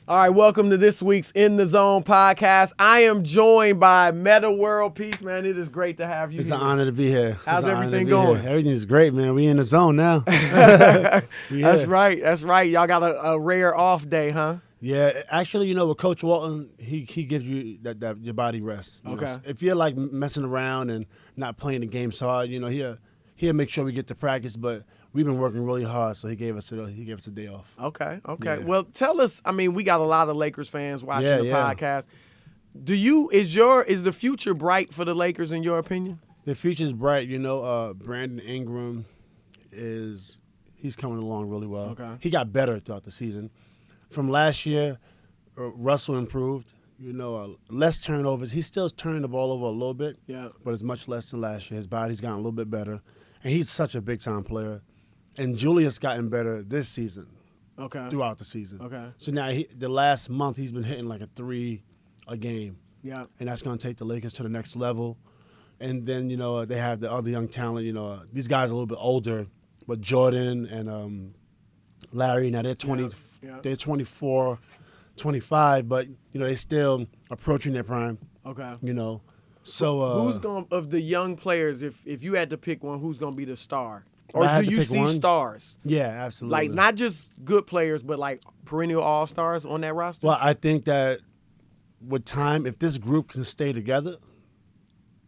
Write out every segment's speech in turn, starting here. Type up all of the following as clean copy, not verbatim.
All right, welcome to this week's In the Zone podcast. I am joined by Metta World Peace, man. It is great to have you It's here. an honor to be here. How's everything going? Everything's great, man. We in the zone now. That's right. That's right. Y'all got a rare off day, huh? Yeah, actually, with Coach Walton, he gives you that your body rest. Okay. If you're like messing around and not playing the game so hard, he'll make sure we get to practice. But we've been working really hard, so he gave us a day off. Okay. Yeah. Well, tell us. I mean, we got a lot of Lakers fans watching the Yeah. podcast. Is the future bright for the Lakers in your opinion? The future's bright. Brandon Ingram he's coming along really well. Okay. He got better throughout the season. From last year, Russell improved. Less turnovers. He still turning the ball over a little bit. Yeah. But it's much less than last year. His body's gotten a little bit better, and he's such a big-time player. And Julius gotten better this season. Okay. Throughout the season. Okay. So now the last month he's been hitting like a 3 a game. Yeah. And that's going to take the Lakers to the next level. And then they have the other young talent. These guys are a little bit older, but Jordan and Larry, now they're 20. Yeah. They're 24, 25, but they still approaching their prime. Okay. So Who's going of the young players? If you had to pick one, who's going to be the star? Or I had do to you pick see one? stars? Yeah, absolutely. Like not just good players, but like perennial all stars on that roster? Well, I think that with time, if this group can stay together,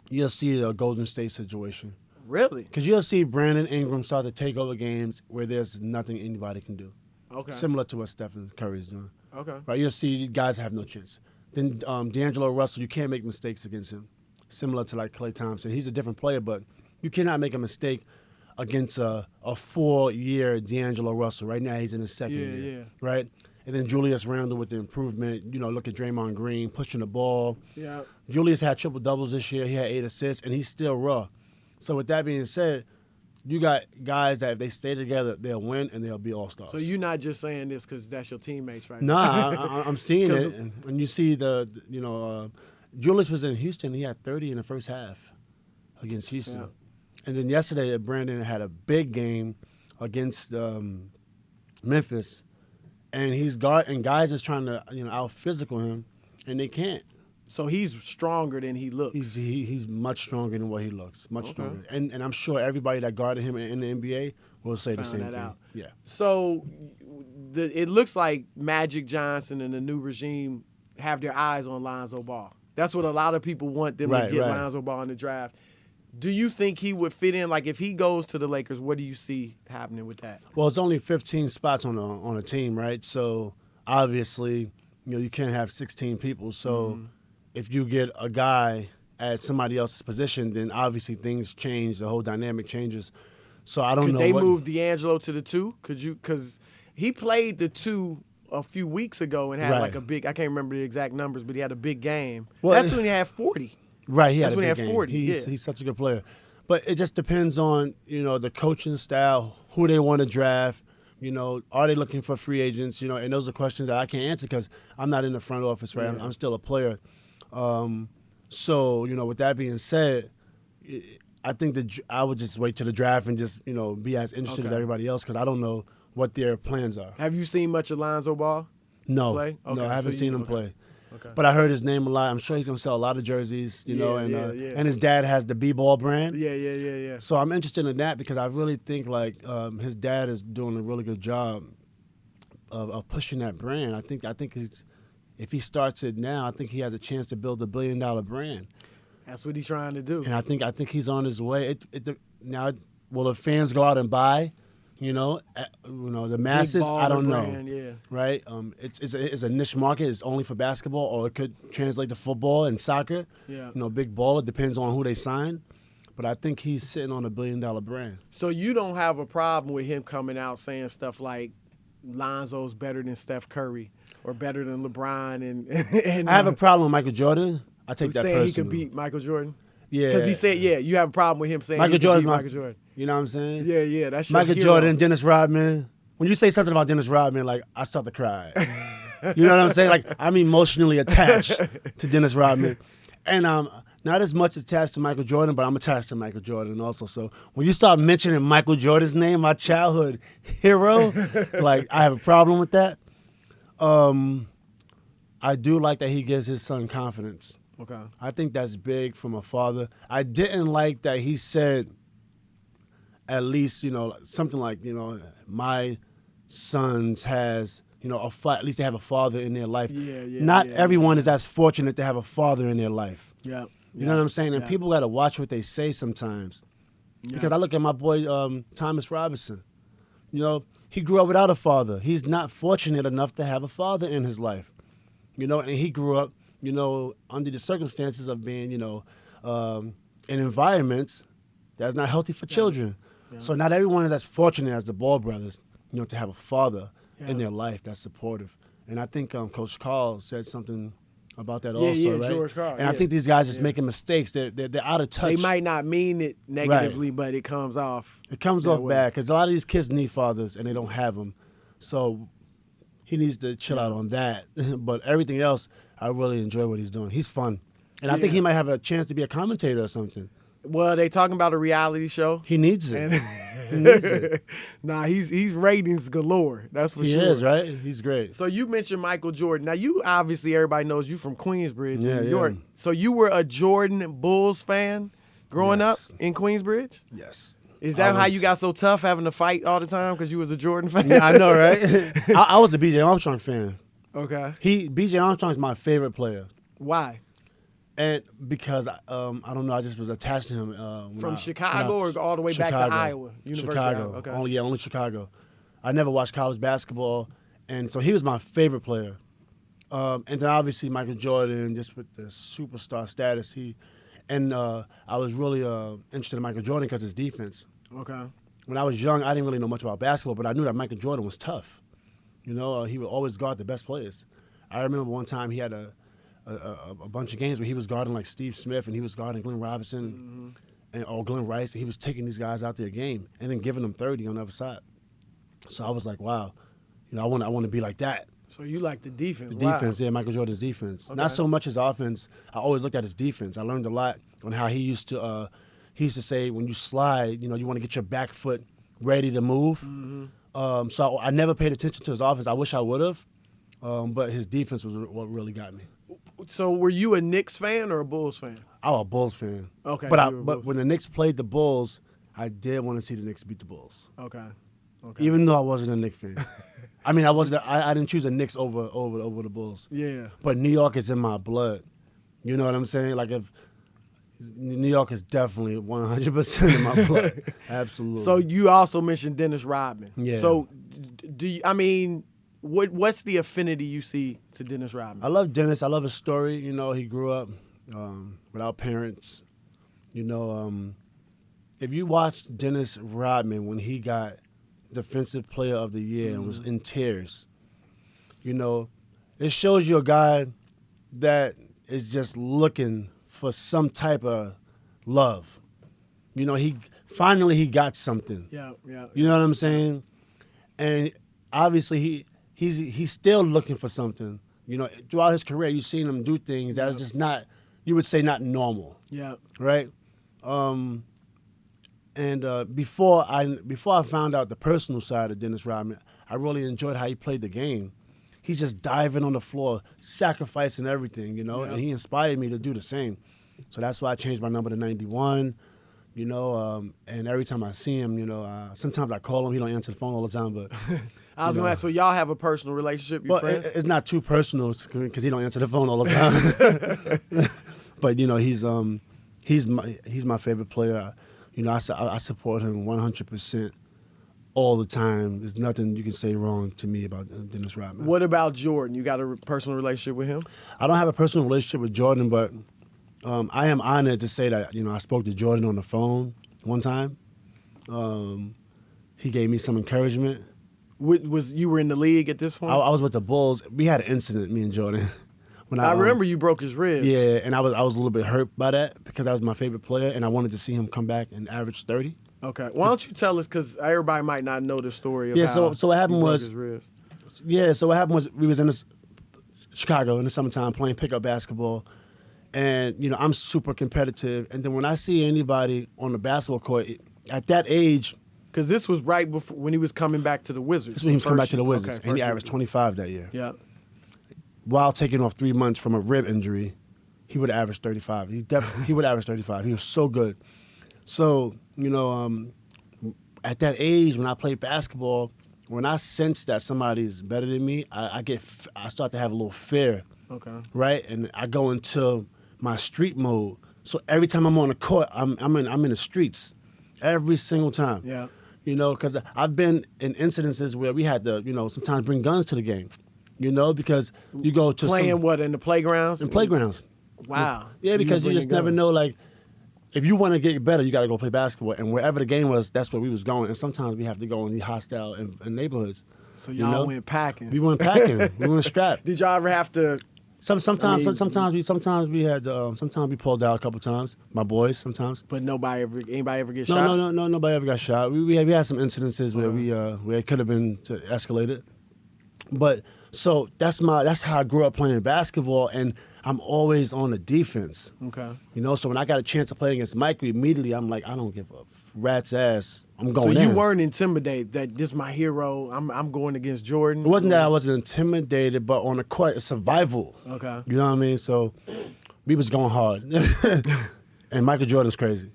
you'll see a Golden State situation. Really? Because you'll see Brandon Ingram start to take over games where there's nothing anybody can do. Okay. Similar to what Stephen Curry's doing. Okay. Right? You'll see guys have no chance. Then D'Angelo Russell, you can't make mistakes against him. Similar to like Klay Thompson. He's a different player, but you cannot make a mistake against a 4-year D'Angelo Russell. Right now he's in his second year. Yeah. Right? And then Julius Randle with the improvement. Look at Draymond Green pushing the ball. Yeah. Julius had triple-doubles this year. He had 8 assists, and he's still raw. So with that being said, you got guys that if they stay together, they'll win and they'll be all-stars. So you're not just saying this because that's your teammates right Nah, now? I'm seeing it. And when you see Julius was in Houston. He had 30 in the first half against Houston. Yeah. And then yesterday, Brandon had a big game against Memphis. And guys is trying to out-physical him, and they can't. So he's stronger than he looks. He's much stronger than what he looks. Much Okay. stronger. And I'm sure everybody that guarded him in the NBA will say the Found same that thing. out. Yeah. So it looks like Magic Johnson and the new regime have their eyes on Lonzo Ball. That's what a lot of people want them to get Lonzo Ball in the draft. Do you think he would fit in? Like if he goes to the Lakers, what do you see happening with that? Well, it's only 15 spots on a team, right? So obviously, you can't have 16 people. So if you get a guy at somebody else's position, then obviously things change. The whole dynamic changes. So I don't know. Could they move D'Angelo to the 2? Could you? Because he played the 2 a few weeks ago and had like a big. I can't remember the exact numbers, but he had a big game. Well, that's when he had 40. Right, That's had when he a big had game. 40. He's such a good player. But it just depends on, the coaching style, who they want to draft. Are they looking for free agents? And those are questions that I can't answer because I'm not in the front office, right? Yeah. I'm still a player. So, with that being said, I think that I would just wait to the draft and just, be as interested as everybody else because I don't know what their plans are. Have you seen much of Lonzo Ball? No. Play? Okay, No, I haven't so seen him play. Okay. But I heard his name a lot. I'm sure he's going to sell a lot of jerseys, and his dad has the B-Ball brand. Yeah. So I'm interested in that because I really think his dad is doing a really good job of pushing that brand. I think if he starts it now, I think he has a chance to build $1 billion brand. That's what he's trying to do. And I think he's on his way. Now, will the fans go out and buy? The masses. I don't know. Brand, yeah. Right? It's a niche market. It's only for basketball, or it could translate to football and soccer. Yeah. Big baller. It depends on who they sign. But I think he's sitting on $1 billion brand. So you don't have a problem with him coming out saying stuff like Lonzo's better than Steph Curry or better than LeBron and I have a problem with Michael Jordan. I take that saying personally. he could beat Michael Jordan? Yeah. Because he said, you have a problem with him saying Michael he could Jordan's beat my, Michael Jordan. You know what I'm saying? Yeah, that's your Michael hero. Jordan, Dennis Rodman. When you say something about Dennis Rodman, I start to cry. You know what I'm saying? I'm emotionally attached to Dennis Rodman. And not as much attached to Michael Jordan, but I'm attached to Michael Jordan also. So when you start mentioning Michael Jordan's name, my childhood hero, I have a problem with that. I do like that he gives his son confidence. Okay. I think that's big from a father. I didn't like that he said, at least, something like, my sons has, at least they have a father in their life. Not everyone is as fortunate to have a father in their life. Yeah. You know what I'm saying? And people got to watch what they say sometimes. Because I look at my boy Thomas Robinson. He grew up without a father. He's not fortunate enough to have a father in his life. And he grew up, under the circumstances of being, in environments that's not healthy for children. Yeah. So not everyone is as fortunate as the Ball brothers, to have a father in their life that's supportive. And I think Coach Carl said something about that also, right? George Carl. And I think these guys just making mistakes. They're out of touch. They might not mean it negatively, but it comes off. It comes off bad because a lot of these kids need fathers and they don't have them. So he needs to chill out on that. But everything else, I really enjoy what he's doing. He's fun. And I think he might have a chance to be a commentator or something. Well, they talking about a reality show. He needs it. He needs it. Nah, he's ratings galore. That's for sure. He is, right? He's great. So you mentioned Michael Jordan. Now, you obviously, everybody knows you from Queensbridge in New York. So you were a Jordan Bulls fan growing up in Queensbridge? Yes. Is that how you got so tough having to fight all the time because you was a Jordan fan? Yeah, I know, right? I was a B.J. Armstrong fan. Okay. B.J. Armstrong's my favorite player. Why? And because, I don't know, I just was attached to him. From Chicago or all the way back to Iowa? Chicago. Okay. Only Chicago. I never watched college basketball, and so he was my favorite player. And then obviously Michael Jordan, just with the superstar status. I was really interested in Michael Jordan because his defense. Okay. When I was young, I didn't really know much about basketball, but I knew that Michael Jordan was tough. He would always guard the best players. I remember one time he had a bunch of games where he was guarding like Steve Smith and he was guarding Glenn Robinson or Glenn Rice, and he was taking these guys out their game and then giving them 30 on the other side. So I was like, wow, I want to be like that. So you like the defense? The defense, Michael Jordan's defense. Okay. Not so much his offense. I always looked at his defense. I learned a lot on how he used to say when you slide, you want to get your back foot ready to move. So I never paid attention to his offense. I wish I would have, but his defense was what really got me. So were you a Knicks fan or a Bulls fan? I was a Bulls fan. Okay. But when the Knicks played the Bulls, I did want to see the Knicks beat the Bulls. Okay. Even though I wasn't a Knicks fan. I mean, I didn't choose the Knicks over the Bulls. Yeah. But New York is in my blood. You know what I'm saying? Like, if New York is definitely 100% in my blood. Absolutely. So you also mentioned Dennis Rodman. Yeah. So what's the affinity you see to Dennis Rodman? I love Dennis. I love his story. He grew up without parents. If you watched Dennis Rodman when he got Defensive Player of the Year and was in tears, it shows you a guy that is just looking for some type of love. He finally got something. Yeah. You know what I'm saying? And obviously he's still looking for something. Throughout his career, you've seen him do things that is just not, you would say, not normal. Yeah. Right? Before I found out the personal side of Dennis Rodman, I really enjoyed how he played the game. He's just diving on the floor, sacrificing everything, and he inspired me to do the same. So that's why I changed my number to 91, and every time I see him, sometimes I call him, he don't answer the phone all the time, but... I was going to ask, so y'all have a personal relationship, you friends? It's not too personal because he don't answer the phone all the time. But, he's my favorite player. I support him 100% all the time. There's nothing you can say wrong to me about Dennis Rodman. What about Jordan? You got a personal relationship with him? I don't have a personal relationship with Jordan, but I am honored to say that, I spoke to Jordan on the phone one time. He gave me some encouragement. You were in the league at this point? I was with the Bulls. We had an incident, me and Jordan. When I remember you broke his ribs. Yeah, and I was a little bit hurt by that because that was my favorite player, and I wanted to see him come back and average 30. Okay. Why don't you tell us, because everybody might not know the story of so what happened was, his ribs. Yeah, so what happened was we was in Chicago in the summertime playing pickup basketball, and, I'm super competitive, and then when I see anybody on the basketball court, at that age... Because this was right before when he was coming back to the Wizards. This was when he was coming back to the Wizards, okay, and he averaged 25 that year. Yeah. while taking off 3 months from a rib injury, he would average 35. He would average 35. He was so good. So, at that age when I played basketball, when I sense that somebody's better than me, I start to have a little fear. Okay. Right? And I go into my street mode. So every time I'm on the court, I'm in the streets every single time. Yeah. Because I've been in incidences where we had to, sometimes bring guns to the game. Because you go to playing what, in the playgrounds? In playgrounds. Wow. Yeah, so because you just never know, like, if you want to get better, you got to go play basketball. And wherever the game was, that's where we was going. And sometimes we have to go in these hostile in neighborhoods. So y'all went packing. We went packing. We went strapped. Did y'all ever have to? Sometimes we pulled out a couple times. My boys sometimes. But anybody ever get shot? No, nobody ever got shot. We had some incidences where where it could have been escalated. But so that's how I grew up playing basketball, and I'm always on the defense. Okay. So when I got a chance to play against Michael, immediately I'm like, I don't give a rat's ass. I'm going in. So you weren't intimidated that this is my hero, I'm going against Jordan? It wasn't that I wasn't intimidated, but on the court, it's survival. Okay. You know what I mean? So we was going hard. And Michael Jordan's crazy.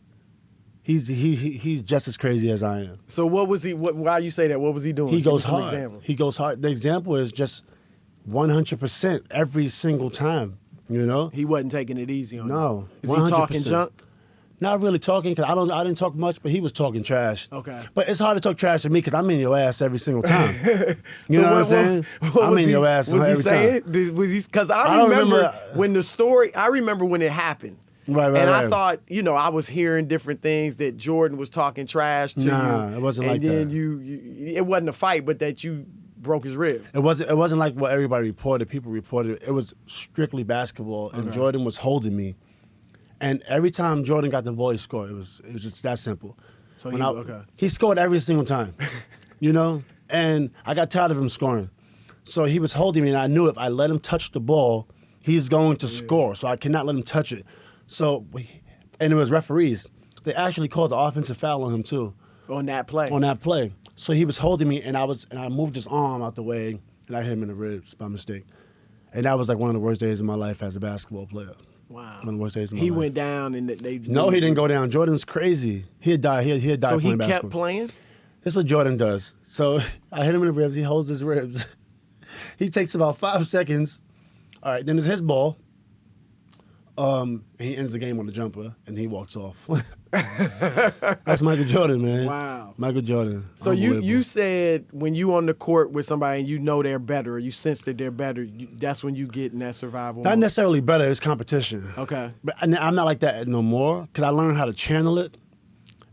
He's just as crazy as I am. So what was he, why you say that? What was he doing? He goes hard. He goes hard. The example is just 100% every single time, He wasn't taking it easy on you. No. Is 100%. He talking junk? Not really talking, because I didn't talk much, but he was talking trash. Okay. But it's hard to talk trash to me because I'm in your ass every single time. You know what I'm saying? I'm in your ass every time. Was he saying? Was he? Because I remember when the story, I remember when it happened. Right. I thought, I was hearing different things that Jordan was talking trash to you. Nah, it wasn't like that. And then it wasn't a fight, but that you broke his ribs. It wasn't like what everybody reported. People reported it was strictly basketball, and Jordan was holding me. And every time Jordan got the ball, he scored. It was just that simple. So he scored every single time, And I got tired of him scoring. So he was holding me, and I knew if I let him touch the ball, he's going to score. So I cannot let him touch it. So, and it was referees. They actually called the offensive foul on him too. On that play. So he was holding me, and I moved his arm out the way, and I hit him in the ribs by mistake. And that was like one of the worst days of my life as a basketball player. Wow. One of the worst days of my life. He went down, and they. No, he didn't go down. Jordan's crazy. He'd die. He'd die. So playing he kept basketball. playing. That's what Jordan does. So I hit him in the ribs. He holds his ribs. He takes about 5 seconds. All right, then it's his ball. And he ends the game on the jumper, and he walks off. That's Michael Jordan, man. Wow. Michael Jordan. So you said when you on the court with somebody and you know they're better, or you sense that they're better, that's when you get in that survival Not mode. necessarily better, it's competition. Okay. But I'm not like that no more, because I learned how to channel it.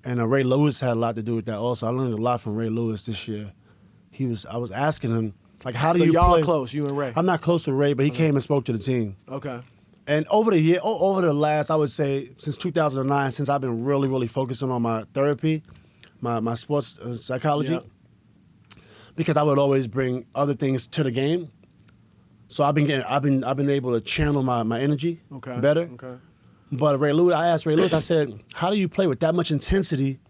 And Ray Lewis had a lot to do with that also. I learned a lot from Ray Lewis this year. I was asking him, like, how do you play? So y'all close, you and Ray? I'm not close with Ray, but he came and spoke to the team. Okay. And over the last, I would say, since 2009, since I've been really, really focusing on my therapy, my sports psychology, because I would always bring other things to the game. So I've been able to channel my energy better. Okay. But I asked Ray Lewis, I said, how do you play with that much intensity?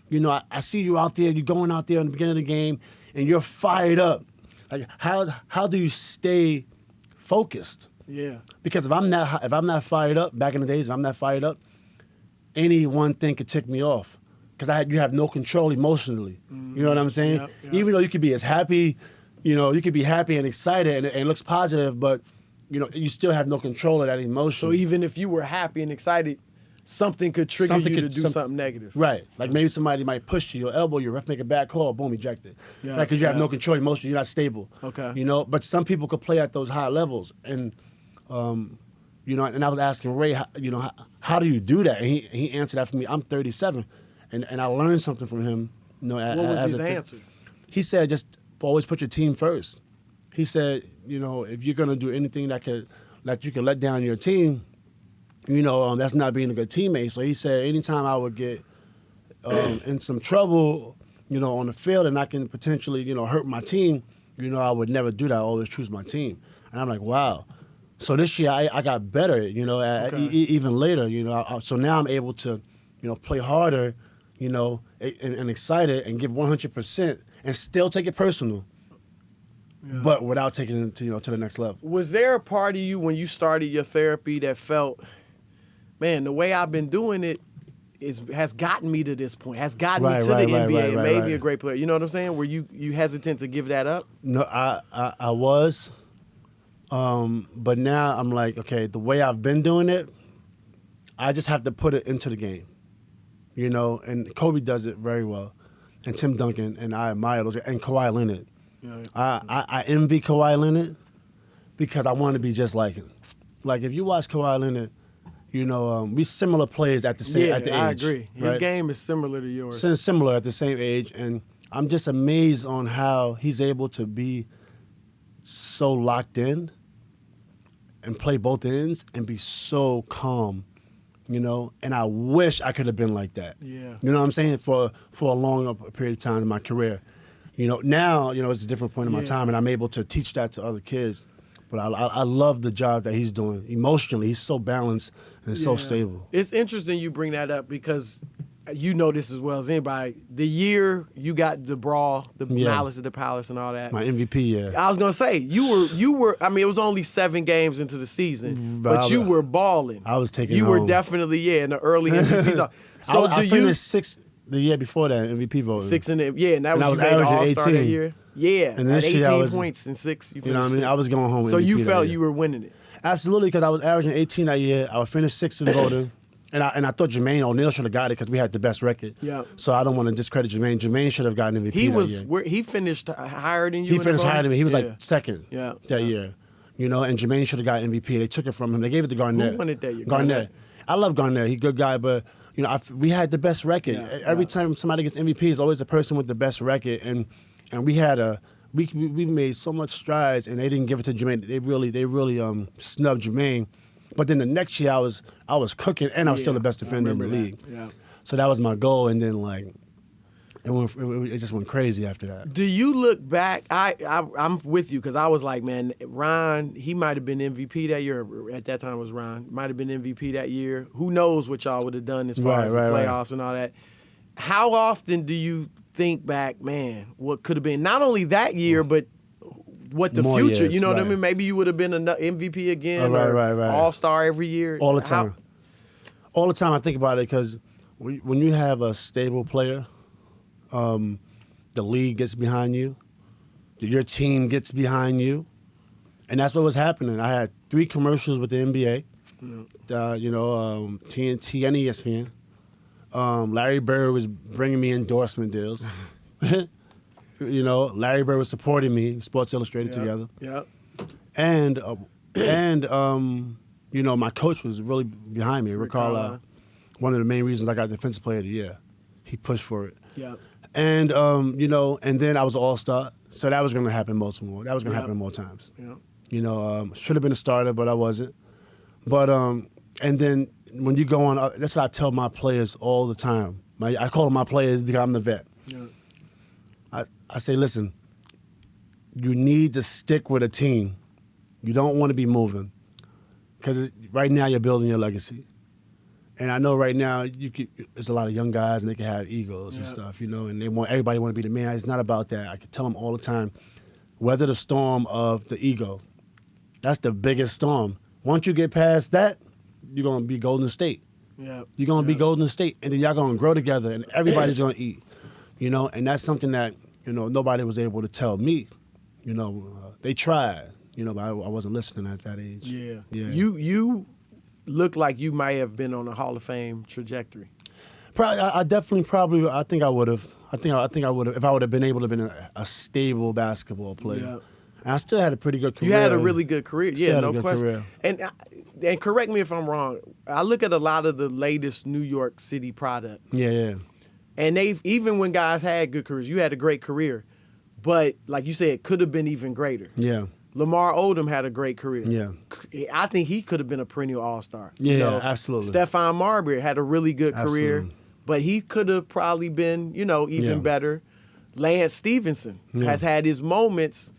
I see you out there, you're going out there in the beginning of the game, and you're fired up. Like, how do you stay focused? Yeah. Because if I'm not fired up, back in the days, if I'm not fired up, any one thing could tick me off. Because you have no control emotionally. Mm-hmm. You know what I'm saying? Yep. Even though you could be as happy, you could be happy and excited and it looks positive, but you still have no control of that emotion. So even if you were happy and excited, something could trigger you to do something negative. Right. Like maybe somebody might push you, your elbow, your ref make a bad call, boom, ejected. Yeah. Right, because you have no control emotionally, you're not stable. Okay. But some people could play at those high levels. And and I was asking Ray, how do you do that? And he answered that for me. I'm 37, and I learned something from him. What was his answer? He said, just always put your team first. He said, if you're gonna do anything that you can let down your team, that's not being a good teammate. So he said, anytime I would get in some trouble, on the field, and I can potentially, hurt my team, I would never do that. I always choose my team. And I'm like, wow. So this year I got better, even later, so now I'm able to, play harder, and excited and give 100% and still take it personal. but without taking it to the next level. Was there a part of you when you started your therapy that felt, man, the way I've been doing it has gotten me to this point, has gotten me to the NBA and made me a great player? You know what I'm saying? Were you hesitant to give that up? No, I was. But now I'm like, okay, the way I've been doing it, I just have to put it into the game. And Kobe does it very well. And Tim Duncan, and I admire those, and Kawhi Leonard. Yeah. I envy Kawhi Leonard because I want to be just like him. Like, if you watch Kawhi Leonard, we similar players at the age. I agree. His game is similar to yours. Similar at the same age, and I'm just amazed on how he's able to be so locked in and play both ends and be so calm. And I wish I could have been like that. Yeah. You know what I'm saying? For a long period of time in my career. Now, it's a different point in my time, and I'm able to teach that to other kids. But I love the job that he's doing. Emotionally, he's so balanced and so stable. It's interesting you bring that up because you know this as well as anybody. The year you got the brawl, the Malice at the Palace and all that. My MVP, I was going to say, you were, I mean, it was only 7 games into the season, but you were balling. I was taking You home. were definitely, in the early MVP talk. So I finished 6th the year before that, MVP voting. 6 and and that was averaging All-Star 18. that year. Yeah, and at this 18 year I was, points and 6. You know what I mean? I was going home. So MVP you felt year. you were winning it. Absolutely, because I was averaging 18 that year. I would finish 6th in voting. And I thought Jermaine O'Neal should have got it because we had the best record. Yeah. So I don't want to discredit Jermaine. Jermaine should have gotten MVP that year. He finished higher than you. He finished higher than me. He was like 2nd that year. And Jermaine should have got MVP. They took it from him. They gave it to Garnett. Who won it that year? Garnett. I love Garnett. He's a good guy, but we had the best record. Every time somebody gets MVP, it's always the person with the best record. And we had we made so much strides, and they didn't give it to Jermaine. They really snubbed Jermaine. But then the next year I was cooking, and I was still the best defender in the league. Yeah. So that was my goal, and then it just went crazy after that. Do you look back? I'm with you because I was like, man, Ron, he might have been MVP that year. At that time it was Ron. Might have been MVP that year. Who knows what y'all would have done as far as the playoffs and all that. How often do you think back, man, what could have been not only that year, but what the More future, years, you know what I mean? Maybe you would have been an MVP again, right. All-Star every year. All the time. All the time I think about it because when you have a stable player, the league gets behind you, your team gets behind you, and that's what was happening. I had 3 commercials with the NBA, TNT and ESPN. Larry Bird was bringing me endorsement deals. Larry Bird was supporting me, Sports Illustrated together. Yeah. And my coach was really behind me. Rick Carlisle, one of the main reasons I got Defensive Player of the Year. He pushed for it. Yeah. And and then I was an All-Star, so that was going to happen more. That was going to happen more times. Yeah. Should have been a starter, but I wasn't. But and then when you go on, that's what I tell my players all the time. I call them my players because I'm the vet. Yeah. I say, listen, you need to stick with a team. You don't want to be moving because right now you're building your legacy. And I know right now there's a lot of young guys and they can have egos and stuff, and everybody want to be the man. It's not about that. I can tell them all the time, weather the storm of the ego. That's the biggest storm. Once you get past that, you're going to be Golden State. Yeah. You're going to be Golden State, and then y'all going to grow together, and everybody's going to eat. And that's something that, nobody was able to tell me. They tried, but I wasn't listening at that age. Yeah. Yeah. You look like you might have been on a Hall of Fame trajectory. I think I would have. I think I would have if I would have been able to have been a stable basketball player. Yeah. And I still had a pretty good career. You had a really good career. Still yeah, had no a good question. Career. And correct me if I'm wrong. I look at a lot of the latest New York City products. Yeah. And even when guys had good careers, you had a great career. But like you said, it could have been even greater. Yeah. Lamar Odom had a great career. Yeah. I think he could have been a perennial All-Star. Yeah, absolutely. Stephon Marbury had a really good career, but he could have probably been, even better. Lance Stevenson has had his moments,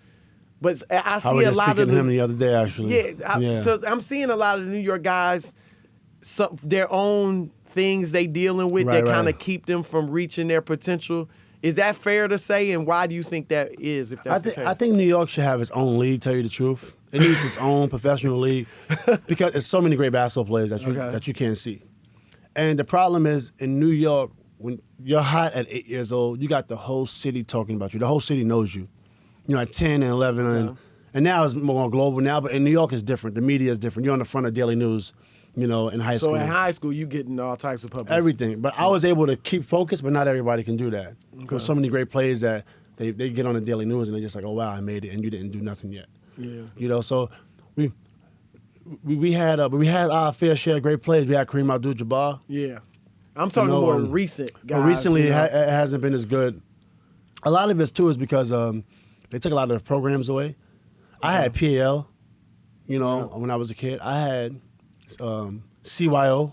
but I see a lot of him the other day actually. So I'm seeing a lot of the New York guys, their own things they dealing with that kind of keep them from reaching their potential. Is that fair to say, and why do you think that is, if that's the case? I think New York should have its own league, tell you the truth. It needs its own professional league because there's so many great basketball players that you can't see. And the problem is, in New York, when you're hot at 8 years old, you got the whole city talking about you. The whole city knows you. You know, at 10 and 11, and now it's more global now, but in New York it's different. The media is different. You're on the front of Daily News, you know, in high school. So in high school, you getting all types of publicity. Everything. But I was able to keep focused, but not everybody can do that. There's so many great players that they get on the Daily News and they're just like, oh, wow, I made it, and you didn't do nothing yet. Yeah. You know, so we had our fair share of great players. We had Kareem Abdul-Jabbar. Yeah. I'm talking more recent guys. But recently, it hasn't been as good. A lot of it, too, is because they took a lot of the programs away. I had PAL, you know, when I was a kid. I had CYO.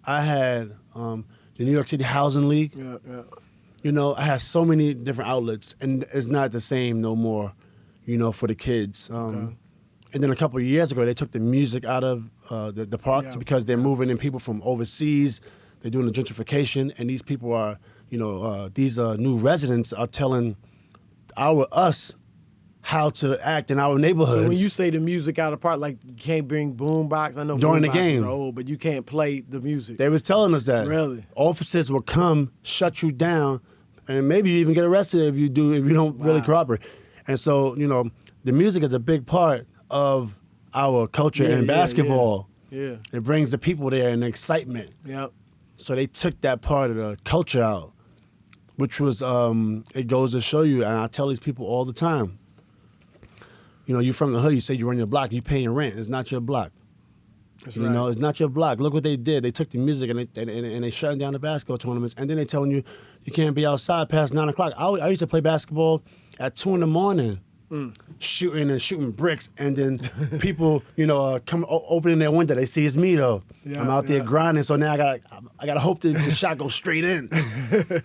I had the New York City Housing League. Yeah. You know, I had so many different outlets, and it's not the same no more, you know, for the kids. And then a couple of years ago, they took the music out of the parks because they're moving in people from overseas. They're doing the gentrification, and these people are, you know, these new residents are telling us how to act in our neighborhoods. So when you say the music out of the park, like you can't bring boombox, I know during the boomboxes game are old, but you can't play the music. They was telling us that. Really? Officers will come, shut you down, and maybe you even get arrested if you don't really cooperate. And so, you know, the music is a big part of our culture and basketball. Yeah. It brings the people there and the excitement. Yep. So they took that part of the culture out, which was, it goes to show you, and I tell these people all the time, you know, you're from the hood, you say you run your block, you paying rent. It's not your block. That's you right. know, it's not your block. Look what they did. They took the music and they shut down the basketball tournaments, and then they telling you you can't be outside past 9 o'clock. I used to play basketball at 2 in the morning, shooting bricks, and then people, you know, come opening their window. They see it's me though. I'm out there grinding, so now I gotta hope that the shot goes straight in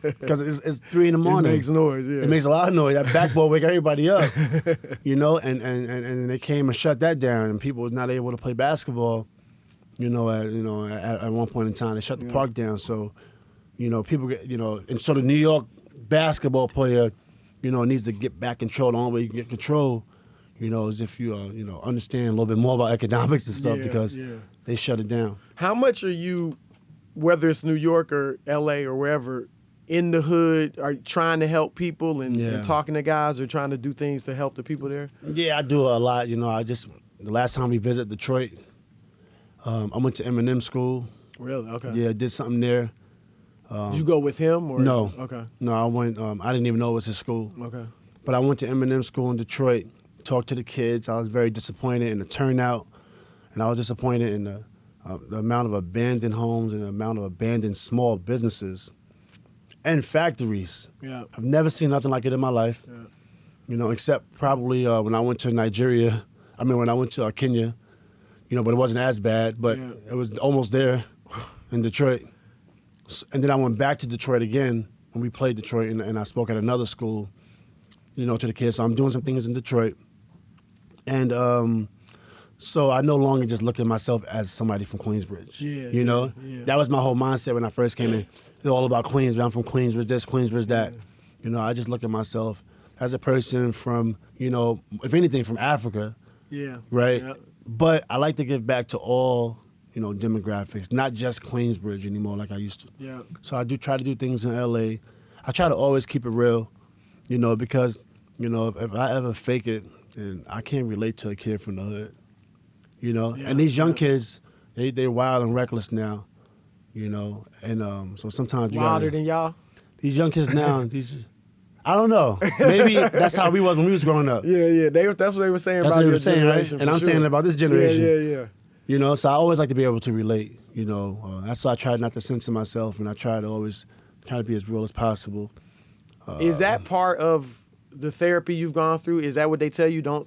because it's 3 in the morning. It makes noise. Yeah. It makes a lot of noise. That backboard wake everybody up, you know. And they came and shut that down, and people was not able to play basketball. You know, at one point in time, they shut the park down. So, you know, people get, you know, and so the New York basketball player, you know, needs to get back control. The only way you can get control, you know, is if you, you know, understand a little bit more about economics and stuff because they shut it down. How much are you, whether it's New York or L.A. or wherever, in the hood, are you trying to help people and talking to guys or trying to do things to help the people there? Yeah, I do a lot. You know, the last time we visited Detroit, I went to Eminem school. Really? Okay. Yeah, did something there. Did you go with him? Or? No. Okay. No, I went. I didn't even know it was his school. Okay. But I went to Eminem school in Detroit, talked to the kids. I was very disappointed in the turnout, and I was disappointed in the amount of abandoned homes and the amount of abandoned small businesses and factories. Yeah. I've never seen nothing like it in my life. Yeah. You know, except probably when I went to Nigeria. I mean, when I went to Kenya. You know, but it wasn't as bad, but it was almost there in Detroit. And then I went back to Detroit again when we played Detroit, and I spoke at another school, you know, to the kids. So I'm doing some things in Detroit. And so I no longer just look at myself as somebody from Queensbridge. You know? Yeah. That was my whole mindset when I first came in. It's all about Queensbridge. I'm from Queensbridge this, Queensbridge that. You know, I just look at myself as a person from, you know, if anything, from Africa. Yeah. Right? Yeah. But I like to give back to all, you know, demographics, not just Queensbridge anymore like I used to. Yeah. So I do try to do things in L.A. I try to always keep it real, you know, because, you know, if I ever fake it, then I can't relate to a kid from the hood, you know. Yeah, and these young kids, they're wild and reckless now, you know. And so sometimes you wilder than y'all? These young kids now, I don't know. Maybe that's how we was when we was growing up. Yeah. That's what they were saying about your generation. Right? And I'm saying about this generation. Yeah. You know, so I always like to be able to relate, you know. That's why I try not to censor myself, and I try to always try to be as real as possible. Is that part of the therapy you've gone through? Is that what they tell you? Don't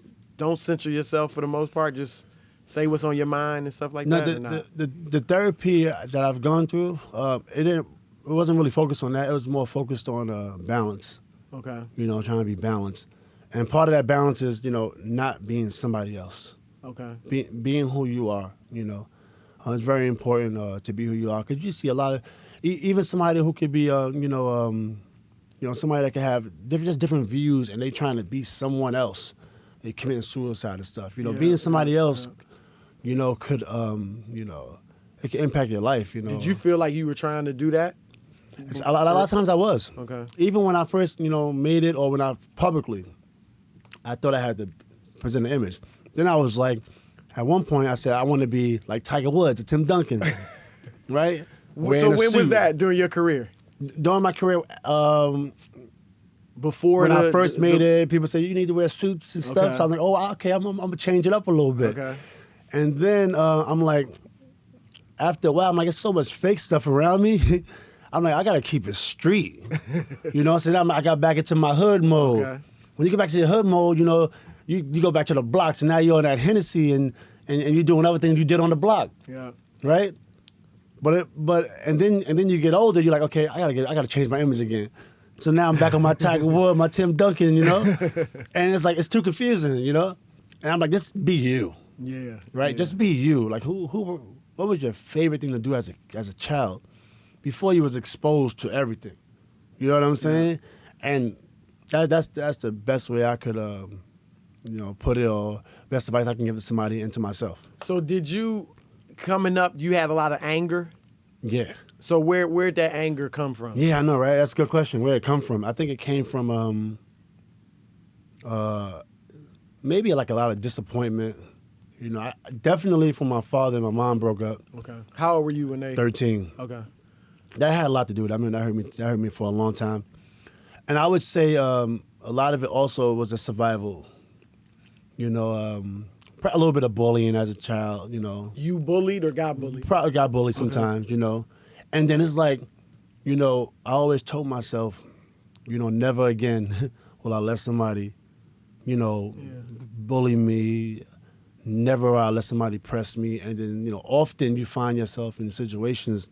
censor yourself for the most part? Just say what's on your mind and stuff like that? No, the therapy that I've gone through, it wasn't really focused on that. It was more focused on balance. Okay. You know, trying to be balanced. And part of that balance is, you know, not being somebody else. Okay. Being who you are, you know. It's very important to be who you are because you see a lot of, even somebody who could be, you know, somebody that can have different views, and they trying to be someone else. They committing suicide and stuff. Being somebody else, could it can impact your life. Did you feel like you were trying to do that? A lot of times I was. Okay. Even when I first, made it, or when I publicly, I thought I had to present an image. Then I was like, at one point I said I want to be like Tiger Woods or Tim Duncan, right? So when was that during your career? During my career, before when I first made it, people say you need to wear suits and stuff. So I'm like, oh, okay, I'm gonna change it up a little bit. Okay. And then I'm like, after a while, I'm like, there's so much fake stuff around me. I'm like, I gotta keep it street. So then I got back into my hood mode. Okay. When you get back to your hood mode, you go back to the blocks, and now you're on that Hennessy, and you're doing everything you did on the block. Yeah. Right. But then you get older, you're like, okay, I gotta change my image again. So now I'm back on my Tiger Woods, my Tim Duncan, and it's like it's too confusing, and I'm like, just be you. Yeah. Right. Yeah. Just be you. Like what was your favorite thing to do as a child before you was exposed to everything? You know what I'm saying? Yeah. And that's the best way I could put it, or best advice I can give to somebody and to myself. So did you, coming up, you had a lot of anger? Yeah. So where'd that anger come from? Yeah, I know, right? That's a good question. Where'd it come from? I think it came from maybe like a lot of disappointment. Definitely from my father and my mom broke up. Okay. How old were you when they? 13. Okay. That had a lot to do with it. I mean, that hurt me for a long time. And I would say a lot of it also was a survival. A little bit of bullying as a child, You bullied or got bullied? Probably got bullied sometimes, And then it's like, I always told myself, never again will I let somebody, bully me. Never will I let somebody press me. And then, often you find yourself in situations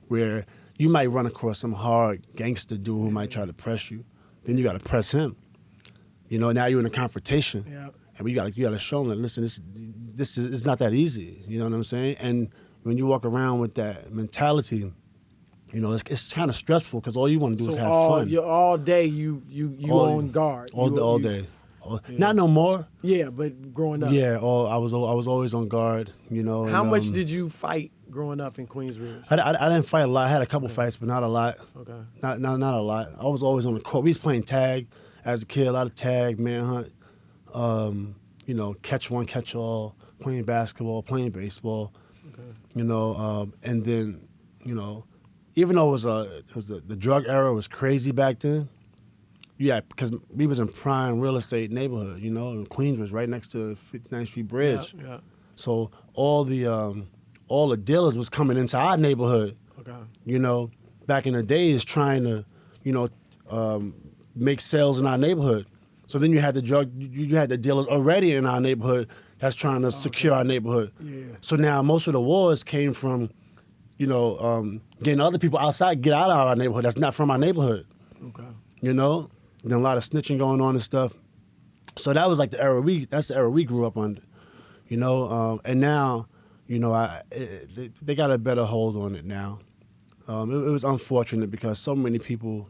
where you might run across some hard gangster dude who might try to press you. Then you got to press him. Now you're in a confrontation. Yeah. And you got to show them that, listen, this is not that easy. You know what I'm saying? And when you walk around with that mentality, it's kind of stressful because all you want to do is have fun. All day you on guard. All day. Not no more. Yeah, but growing up. Yeah, I was always on guard. How much did you fight growing up in Queensbridge? I didn't fight a lot. I had a couple fights, but not a lot. Okay. Not a lot. I was always on the court. We was playing tag as a kid. A lot of tag, manhunt. Catch one, catch all. Playing basketball, playing baseball. Okay. And then, even though it was the drug era was crazy back then. Yeah, because we was in prime real estate neighborhood, and Queens was right next to 59th Street Bridge. Yeah. So all the dealers was coming into our neighborhood. Okay. Back in the days trying to, make sales in our neighborhood. So then you had you had the dealers already in our neighborhood that's trying to secure our neighborhood. Yeah. So now most of the wars came from, getting other people outside get out of our neighborhood that's not from our neighborhood. Okay. Then a lot of snitching going on and stuff. So that was like that's the era we grew up under, and now, they got a better hold on it now. It was unfortunate because so many people,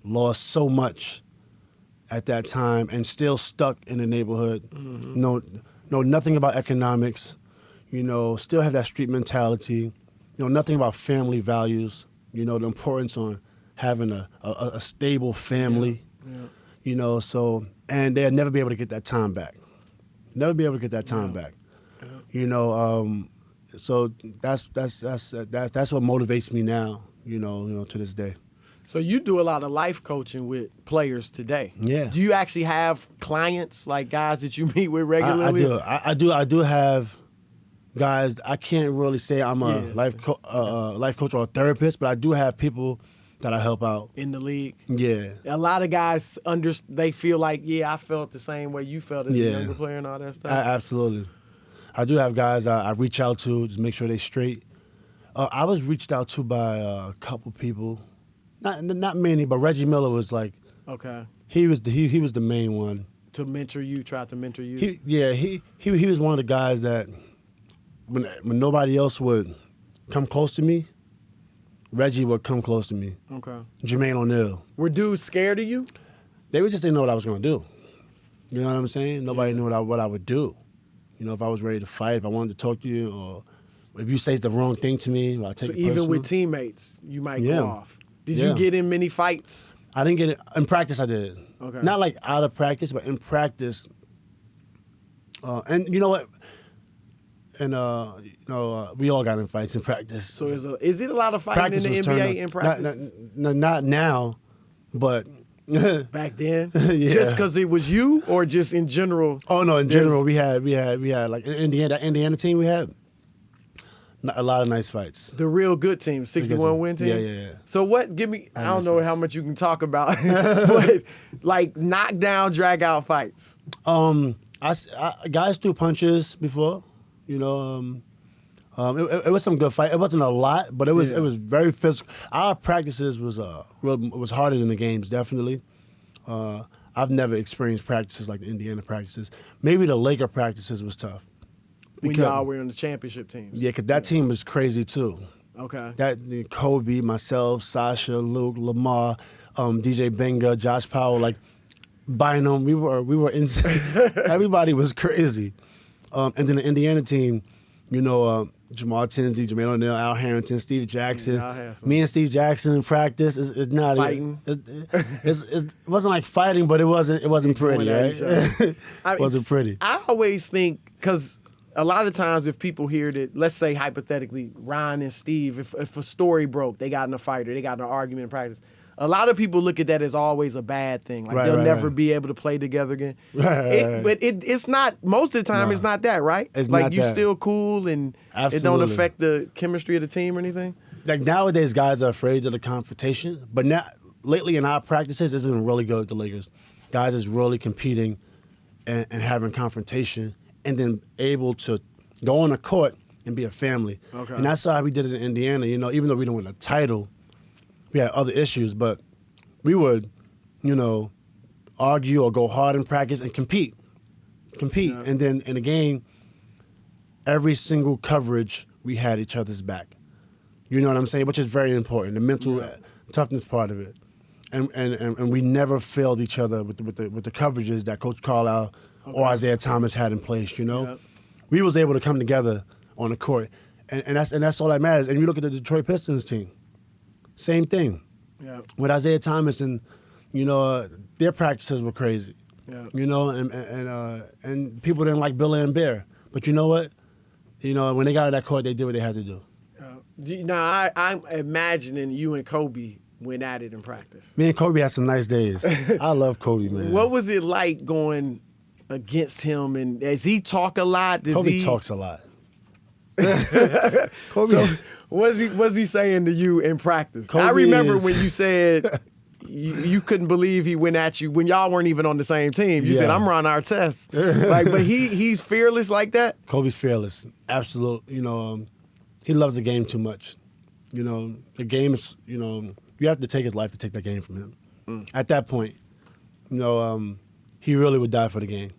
lost so much at that time and still stuck in the neighborhood. Mm-hmm. Know nothing about economics, still have that street mentality, nothing about family values, the importance on having a stable family, so, and they'll never be able to get that time back. Never be able to get that time back. So that's what motivates me now, to this day. So you do a lot of life coaching with players today. Yeah. Do you actually have clients, like guys that you meet with regularly? I do have guys. I can't really say I'm a life coach or a therapist, but I do have people that I help out in the league. Yeah. A lot of guys they feel like, I felt the same way you felt as a younger player and all that stuff. Absolutely. I do have guys I reach out to just make sure they're straight. I was reached out to by a couple people. Not many, but Reggie Miller was like, okay. He was the main one. To mentor you, tried to mentor you. He was one of the guys that when nobody else would come close to me, Reggie would come close to me. Okay. Jermaine O'Neal. Were dudes scared of you? They would just didn't know what I was going to do. You know what I'm saying? Nobody knew what I would do. You know, if I was ready to fight, if I wanted to talk to you, or if you say the wrong thing to me, I'll take it personal. Even with teammates, you might go off. Did you get in many fights? I didn't get it. In practice, I did. Okay. Not like out of practice, but in practice. And you know what? And we all got in fights in practice. So is it a lot of fighting in the NBA in practice? Not now, but back then. Yeah. Just because it was you, or just in general? Oh no, in general we had like Indiana team we had a lot of nice fights. The real good team, 61 win team. Yeah. So what? Give me. I don't know how much you can talk about, but like knockdown, drag out fights. Guys threw punches before. You know, it was some good fight. It wasn't a lot, but it was very physical. Our practices was harder than the games, definitely. I've never experienced practices like the Indiana practices. Maybe the Laker practices was tough. When y'all were on the championship teams. Yeah, because that team was crazy too. Okay. That Kobe, myself, Sasha, Luke, Lamar, DJ Benga, Josh Powell, like Bynum. We were insane. Everybody was crazy. And then the Indiana team, you know, Jamal Tinsley, Jermaine O'Neal, Al Harrington, Steve Jackson. Me and Steve Jackson in practice is not fighting. It wasn't like fighting, but it wasn't pretty, right? It wasn't pretty. I always think, because a lot of times if people hear that, let's say hypothetically, Ryan and Steve, if a story broke, they got in a fight or they got in an argument in practice, a lot of people look at that as always a bad thing. Like they'll never be able to play together again. But it's not, most of the time it's not that, right? It's like not you that. Still cool and it don't affect the chemistry of the team or anything? Like nowadays guys are afraid of the confrontation, but now lately in our practices it's been really good with the Lakers. Guys is really competing and having confrontation and then able to go on the court and be a family. Okay. And that's how we did it in Indiana. You know, even though we didn't win a title, we had other issues, but we would, you know, argue or go hard in practice and compete. Yeah. And then in the game, every single coverage, we had each other's back. You know what I'm saying? Which is very important, the mental toughness part of it. And we never failed each other with the coverages that Coach Carlisle or Isaiah Thomas had in place, you know? Yeah. We was able to come together on the court, and that's all that matters. And you look at the Detroit Pistons team, same thing. Yeah. With Isaiah Thomas, and you know their practices were crazy. Yeah. You know, and people didn't like Bill and Bear, but you know what? You know when they got on that court, they did what they had to do. Now I'm imagining you and Kobe went at it in practice. Me and Kobe had some nice days. I love Kobe, man. What was it like going against him, and does he talk a lot? Kobe talks a lot. Kobe. So what's he saying to you in practice? Kobe I remember when you said you couldn't believe he went at you when y'all weren't even on the same team. You said, I'm running our test. But he's fearless like that? Kobe's fearless. Absolutely. You know, he loves the game too much. You know, the game is, you know, you have to take his life to take that game from him. At that point, you know, he really would die for the game.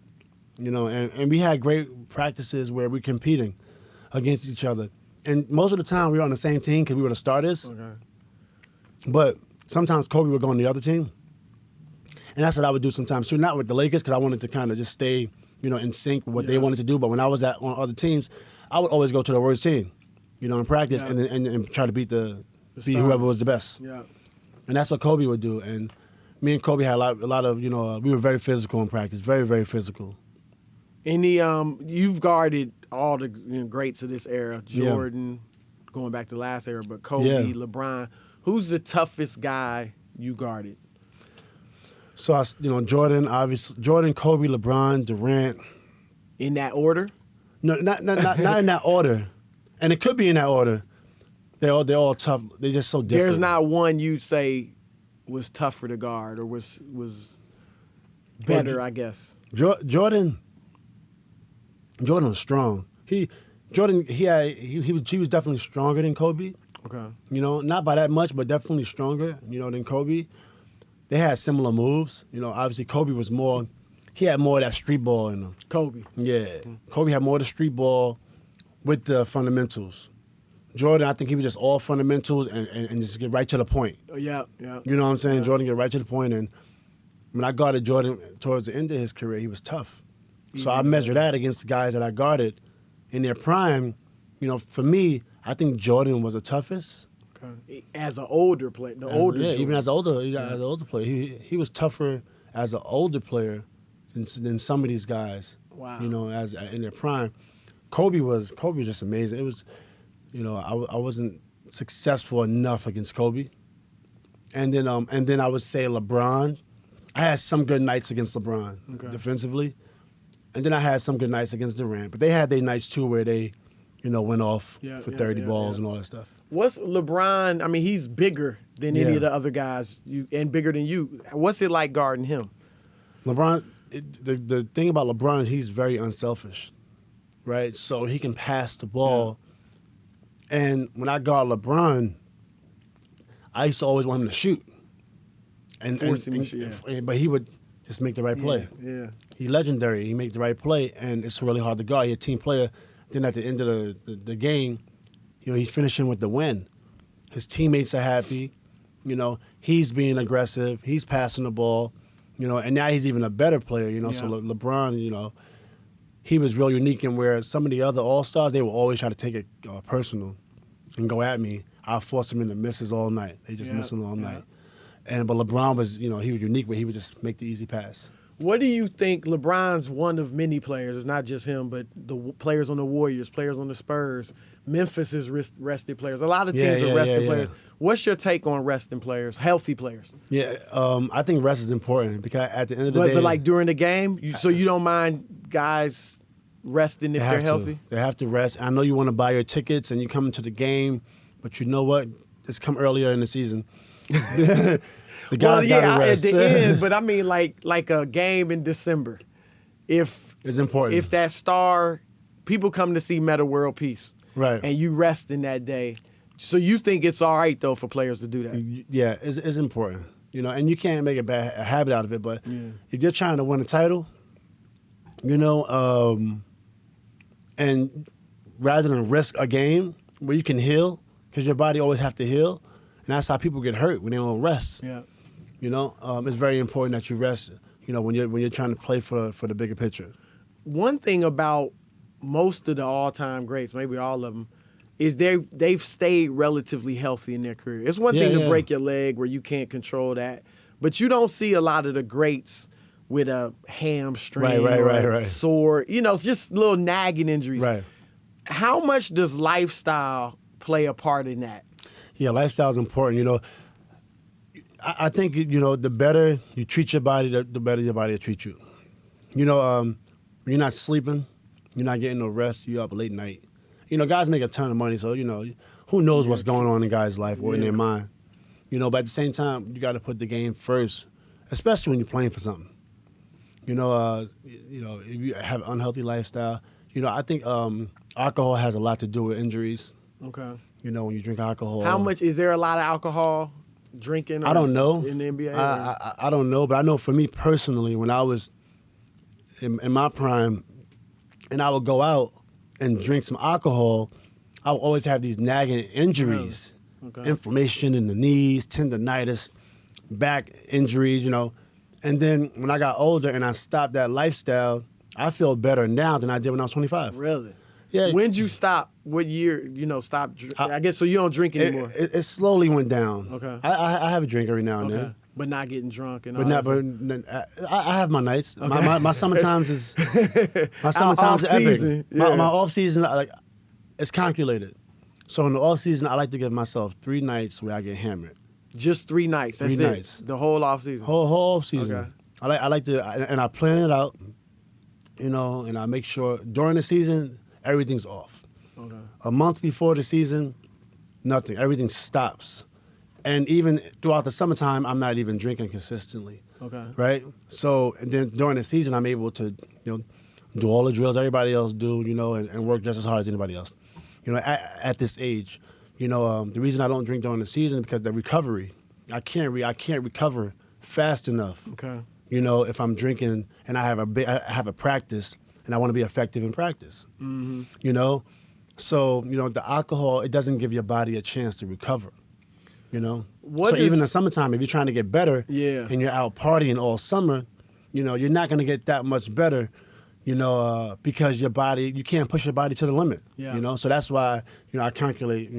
You know, and we had great practices where we're competing against each other. And most of the time we were on the same team because we were the starters. Okay. But sometimes Kobe would go on the other team. And that's what I would do sometimes too. Not with the Lakers because I wanted to kind of just stay, you know, in sync with what they wanted to do. But when I was on other teams, I would always go to the worst team, you know, in practice and try to beat whoever was the best. Yeah. And that's what Kobe would do. And me and Kobe had a lot of, you know, we were very physical in practice, very, very physical. And you've guarded all the greats of this era, Jordan, going back to the last era, but Kobe, LeBron. Who's the toughest guy you guarded? So, Jordan, obviously. Jordan, Kobe, LeBron, Durant. In that order? No, not in that order. And it could be in that order. They're all tough. They're just so different. There's not one you'd say was tougher to guard or was better, I guess. Jordan was strong. He was definitely stronger than Kobe. Okay. You know, not by that much, but definitely stronger, you know, than Kobe. They had similar moves. You know, obviously Kobe was he had more of that street ball in him. Kobe. Yeah. Kobe had more of the street ball with the fundamentals. Jordan, I think he was just all fundamentals and just get right to the point. Yeah. You know what I'm saying? Jordan get right to the point, and when I guarded Jordan towards the end of his career, he was tough. So I measure that against the guys that I guarded in their prime. You know, for me, I think Jordan was the toughest. Okay. As an older player, even as an older player, he was tougher as an older player than some of these guys. Wow. You know, as in their prime. Kobe was just amazing. It was, you know, I wasn't successful enough against Kobe. And then I would say LeBron. I had some good nights against LeBron defensively. And then I had some good nights against Durant. But they had their nights too where they, you know, went off for 30 balls and all that stuff. What's LeBron? I mean, he's bigger than any of the other guys, and bigger than you. What's it like guarding him? LeBron, the thing about LeBron is he's very unselfish, right? So he can pass the ball. Yeah. And when I guard LeBron, I used to always want him to shoot. But he would just make the right play. Yeah. He's legendary. He make the right play, and it's really hard to guard. He's a team player. Then at the end of the game, you know, he's finishing with the win. His teammates are happy. You know, he's being aggressive. He's passing the ball. You know, and now he's even a better player. You know, so LeBron, you know, he was real unique in where some of the other All-Stars, they will always try to take it personal and go at me. I'll force them into misses all night. They just miss them all night. But LeBron was, you know, he was unique where he would just make the easy pass. What do you think? LeBron's one of many players. It's not just him, but the players on the Warriors, players on the Spurs. Memphis is rested players. A lot of teams are rested players. What's your take on resting players, healthy players? Yeah, I think rest is important because at the end of the day. But like during the game, so you don't mind guys resting if they're healthy? They have to rest. I know you want to buy your tickets and you come into the game, but you know what? Just come earlier in the season. The guys gotta rest. At the end, but I mean like a game in December. If it's important. If that star, people come to see Metta World Peace. Right. And you rest in that day. So you think it's all right though for players to do that? Yeah, it's important. You know, and you can't make a habit out of it, but if you're trying to win a title, you know, and rather than risk a game where you can heal, because your body always have to heal, and that's how people get hurt when they don't rest. Yeah. You know, it's very important that you rest. You know, when you're trying to play for the bigger picture. One thing about most of the all-time greats, maybe all of them, is they've stayed relatively healthy in their career. It's one thing to break your leg where you can't control that, but you don't see a lot of the greats with a hamstring or sore. You know, it's just little nagging injuries. Right. How much does lifestyle play a part in that? Yeah, lifestyle is important. You know, I think, you know, the better you treat your body, the better your body will treat you. You know, when you're not sleeping, you're not getting no rest, you're up late night. You know, guys make a ton of money, so, you know, who knows what's going on in guys' life or in their mind. You know, but at the same time, you got to put the game first, especially when you're playing for something. You know, if you have an unhealthy lifestyle, you know, I think alcohol has a lot to do with injuries. Okay. You know, when you drink alcohol. How much, is there a lot of alcohol drinking? I don't know. In the NBA? I don't know, but I know for me personally, when I was in my prime and I would go out and drink some alcohol, I would always have these nagging injuries. Okay. Inflammation in the knees, tendonitis, back injuries, you know. And then when I got older and I stopped that lifestyle, I feel better now than I did when I was 25. Really? Yeah. When'd you stop? What year, you know, stop? I guess so you don't drink anymore. It slowly went down. Okay. I have a drink every now and then. But not getting drunk and but all not, that. But I have my nights. Okay. My summertimes is epic. Season, my off season, it's calculated. So in the off season, I like to give myself 3 nights where I get hammered. Just 3 nights. That's 3 nights. The whole off season. Whole off season. Okay. I like to, and I plan it out. You know, and I make sure during the season everything's off. Okay. A month before the season, nothing. Everything stops. And even throughout the summertime, I'm not even drinking consistently. Okay. Right? So and then during the season, I'm able to, you know, do all the drills everybody else do, you know, and work just as hard as anybody else. You know, at this age, you know, the reason I don't drink during the season is because the recovery. I can't recover fast enough. Okay. You know, if I'm drinking and I have a practice and I want to be effective in practice. Mm-hmm. You know, So, the alcohol, it doesn't give your body a chance to recover, So What even in is- the summertime, if you're trying to get better and you're out partying all summer, you're not going to get that much better, because your body, you can't push your body to the limit, So that's why, I calculate,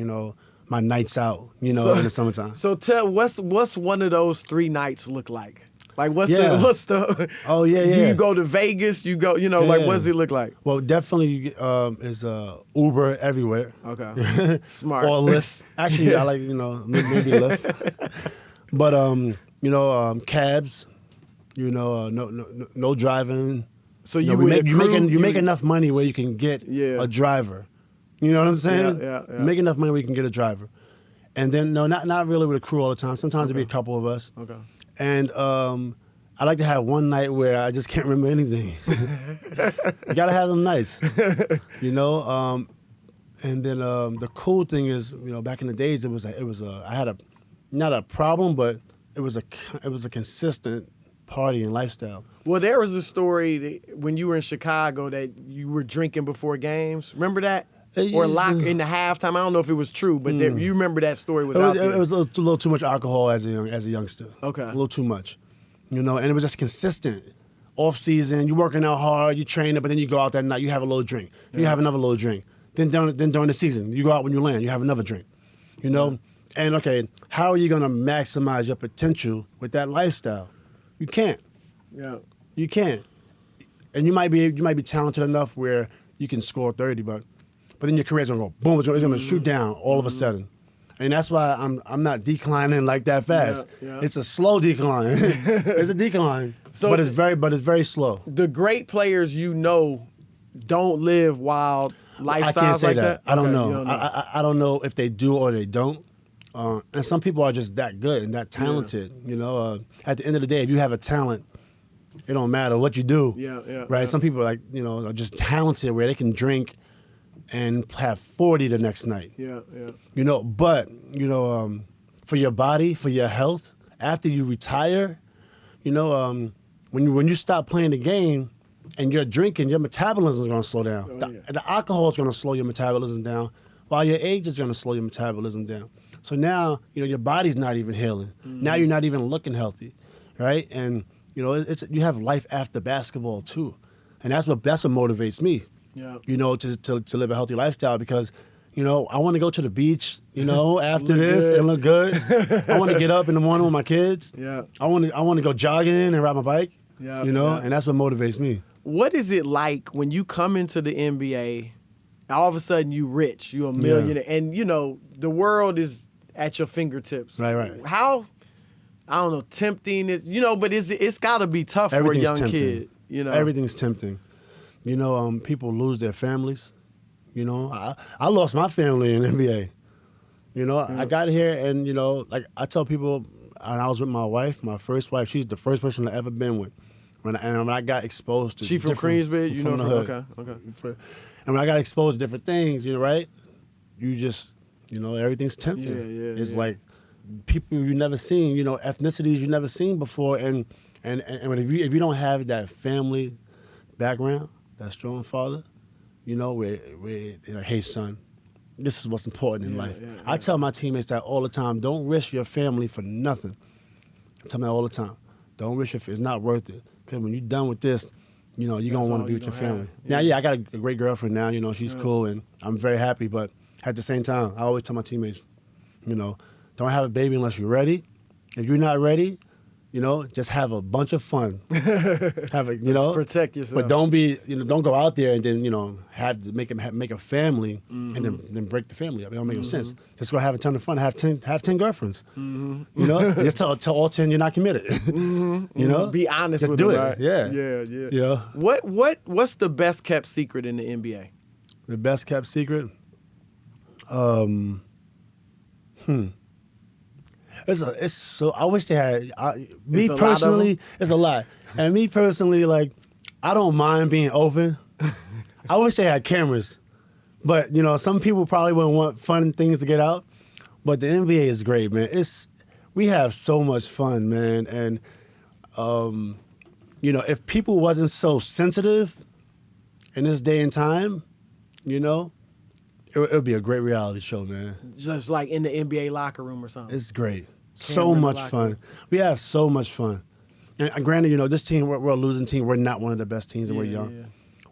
my nights out, in the summertime. So what's one of those 3 nights look like? Like what's Yeah. the Oh, yeah, yeah. You go to Vegas, you go, like what does it look like? Well, definitely is Uber everywhere. Okay. Smart. Or Lyft. Actually, I like, maybe Lyft. But, cabs, no driving. So you make enough money where you can get a driver. You know what I'm saying? Yeah. You make enough money where you can get a driver. And then, no, not really with a crew all the time. Sometimes it'll be a couple of us. Okay. And I like to have one night where I just can't remember anything. You gotta have them nights, And then the cool thing is, back in the days, I had not a problem, but it was a consistent partying lifestyle. Well, there was a story when you were in Chicago that you were drinking before games. Remember that? Or lock in the halftime. I don't know if it was true, but you remember that story was out there. It was a little too much alcohol as a youngster. Okay. A little too much, and it was just consistent. Off season, you're working out hard, you training, but then you go out that night, you have a little drink, you have another little drink. Then during the season, you go out when you land, you have another drink, And okay, how are you gonna maximize your potential with that lifestyle? You can't. Yeah. You can't. And you might be talented enough where you can score 30, but then your career's gonna go boom. It's gonna shoot down all of a sudden, and that's why I'm not declining like that fast. Yeah. It's a slow decline. It's a decline, but it's very slow. The great players don't live wild lifestyles I can't say like that. I don't Okay, know. you don't know. I don't know if they do or they don't. And some people are just that good and that talented. At the end of the day, if you have a talent, it don't matter what you do. Yeah. Right. Some people are just talented where they can drink and have 40 the next night. Yeah. But for your body, for your health, after you retire, when you stop playing the game and you're drinking, your metabolism is going to slow down. The alcohol is going to slow your metabolism down, while your age is going to slow your metabolism down. So now, your body's not even healing. Now you're not even looking healthy, right? And you have life after basketball too, and that's what motivates me. Yeah. To live a healthy lifestyle because, I want to go to the beach, after this and look good. I want to get up in the morning with my kids. Yeah. I want to go jogging and ride my bike. Yeah. And that's what motivates me. What is it like when you come into the NBA? All of a sudden, you rich, you a millionaire, and the world is at your fingertips. Right. How? I don't know. Tempting is, but it's got to be tough for a young kid. Everything's tempting. People lose their families. I lost my family in NBA. I got here and, like I tell people, and I was with my wife, my first wife, she's the first person I've ever been with. When I got exposed to She from Queensbridge? From the hood. Okay. And when I got exposed to different things, right? You just, everything's tempting. Yeah. It's like people you've never seen, ethnicities you've never seen before. And if you don't have that family background, that strong father, where hey son, this is what's important in life. I tell my teammates that all the time. Don't risk your family for nothing. I tell them that all the time. Don't risk it's not worth it. Because when you're done with this, you're gonna want to be with your family. Now, I got a great girlfriend now. She's cool and I'm very happy. But at the same time, I always tell my teammates, don't have a baby unless you're ready. If you're not ready, just have a bunch of fun. Let's protect yourself. But don't be, don't go out there and then, have to make a family and then break the family up. It don't make no sense. Just go have a ton of fun. Have 10 girlfriends. Just tell all 10 you're not committed. Be honest just with do them. it. Right? Yeah. What's the best kept secret in the NBA? The best kept secret? It's so. I wish they had. Me personally, it's a lot. And me personally, like, I don't mind being open. I wish they had cameras, but some people probably wouldn't want fun things to get out. But the NBA is great, man. We have so much fun, man. And if people wasn't so sensitive in this day and time, It would be a great reality show, man. Just like in the NBA locker room or something. It's great. So much fun. We have so much fun. And granted, this team, we're a losing team. We're not one of the best teams, and we're young. Yeah.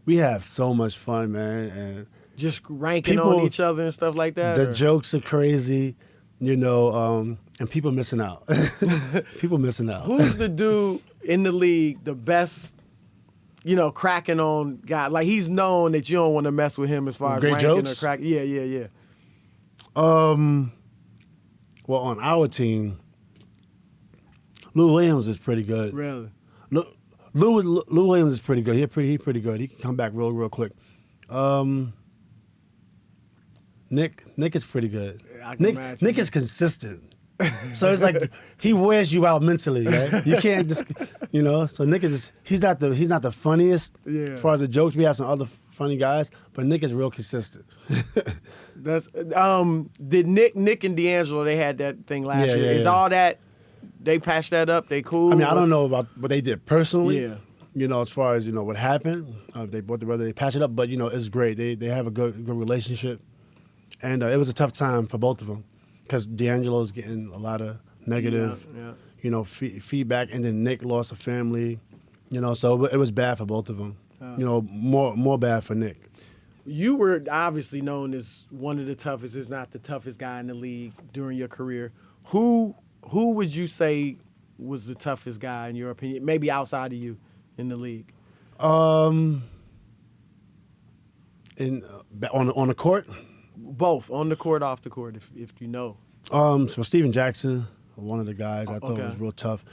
We have so much fun, man. And just ranking on each other and stuff like that? The jokes are crazy, and people missing out. People missing out. Who's the dude in the league, the best, cracking on guy? Like, he's known that you don't want to mess with him as far as great ranking jokes? or cracking. Yeah. Well, on our team, Lou Williams is pretty good. Really? Lou Williams is pretty good. He's pretty good. He can come back real quick. Nick is pretty good. Nick is consistent. So it's like he wears you out mentally, right? You can't just, So Nick is he's not the funniest as far as the jokes. We have some other funny guys, but Nick is real consistent. That's did Nick and D'Angelo, they had that thing last year. Is all that, they patched that up? They cool? I mean, I don't know about what they did personally. Yeah. As far as what happened, whether they patch it up, but it's great. They have a good relationship, and it was a tough time for both of them because D'Angelo's getting a lot of negative, feedback, and then Nick lost a family, so it was bad for both of them. More bad for Nick. You were obviously known as one of the toughest, if not the toughest guy in the league during your career. Who would you say was the toughest guy in your opinion, maybe outside of you, in the league? On the court? Both, on the court, off the court, if you know. So Steven Jackson, one of the guys I thought was real tough.